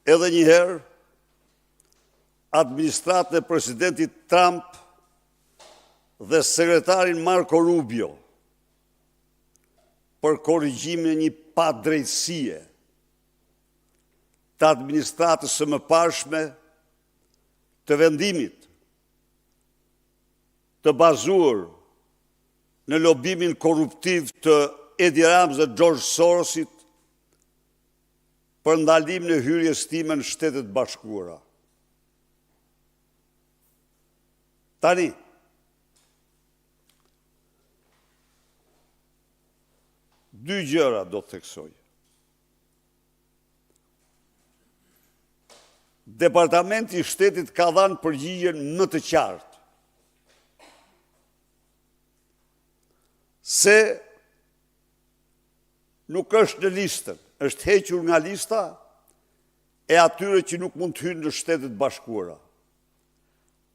edhe njëherë administratën e presidentit Trump dhe sekretarin Marco Rubio për korrigjimin e një padrejtësie të administratës së mëparshme të vendimit të bazuar në lobimin korruptiv të Edi Rams dhe George Sorosit për ndalim në hyrjes time në Shtetet Bashkuara. Tani, dy gjëra do të theksoj. Departamenti i Shtetit ka dhënë përgjigjen më të qartë se nuk është në listën, është hequr nga lista e atyre që nuk mund të hynë në Shtetet Bashkuara.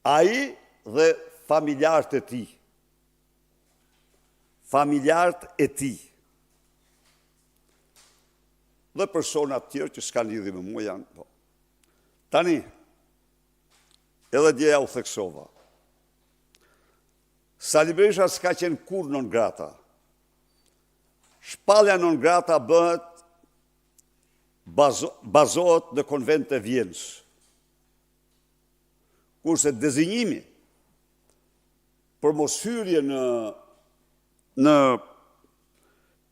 Ai dhe familjarët e tij. Familjarët e tij. Dhe persona tjerë që s'kan lidhje me mua janë. Po. Tani, edhe djeja u theksova. Sali Berisha s'ka qenë kur non grata. Shpallja non grata bëhet, bazohet në konvent të Vjenës. Kurse dezinjimi për mos hyrje në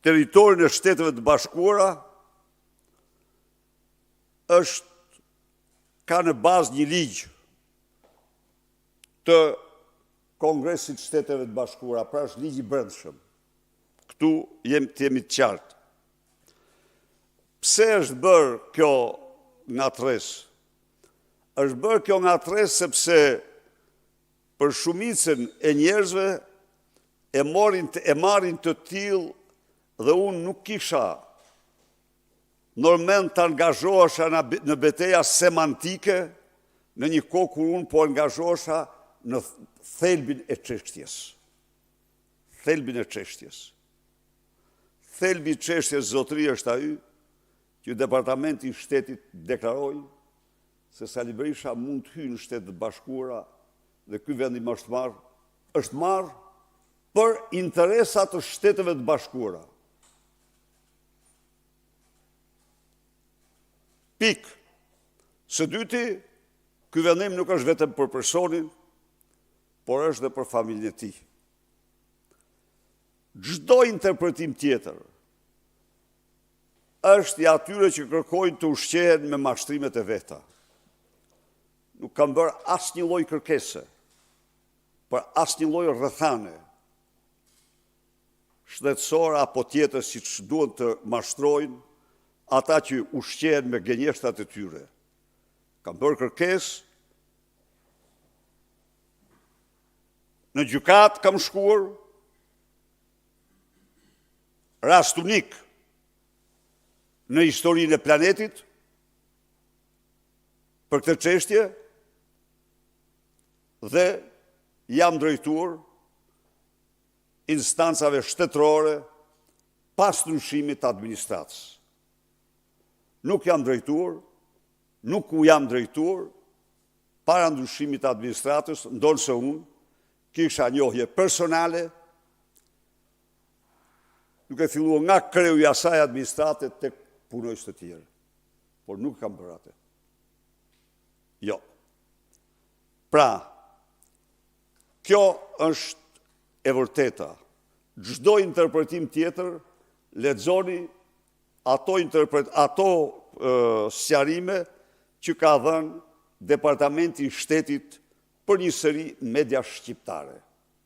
territorin e Shteteve të Bashkuara ka në bazë një ligj të Kongresit Shteteve të Bashkuara, pra është ligj i brendshëm. Këtu jemi të qartë. Pse është bërë kjo ngatres? Është bërë kjo ngatres sepse për shumicën e njerëzve e marrin të tillë dhe unë nuk kisha normal të angazhohesha në betejë semantike në një kohë kur unë po angazhohesha në thelbin e çështjes. Thelbin e çështjes. Thelbi i çështjes zotëri është ai që Departamenti i Shtetit deklaroi se Sali Berisha mund të hyjë në Shtetet e Bashkuara dhe ky vendim është marrë për interesat të Shteteve të Bashkuara. Pikë. Së dyti, ky vendim nuk është vetëm për personin, por është dhe për familjen e tij. Çdo interpretim tjetër është i atyre që kërkojnë të ushqehen me mashtrimet e veta. Nuk kam bërë asnjë lloj kërkese për asnjë lloj rrethane shtetësore apo tjetër siç duhet të mashtrojnë ata që ushqehen me gënjeshtat e tyre. Kam bërë kërkesë, në gjykat kam shkuar, rast unik në historinë e planetit për këtë çështje dhe jam drejtuar instancave shtetërore pas ndryshimit të administratës. Nuk jam drejtuar para ndryshimit të administratës, ndonse unë kisha njohje personale, duke filluar nga kreu i asaj administrate tek punojës të tjerë. Por nuk kam bërë atë. Jo. Pra, kjo është e vërteta. Çdo interpretim tjetër, lexoni ato sqarime që ka dhënë Departamenti i Shtetit për një seri media shqiptare.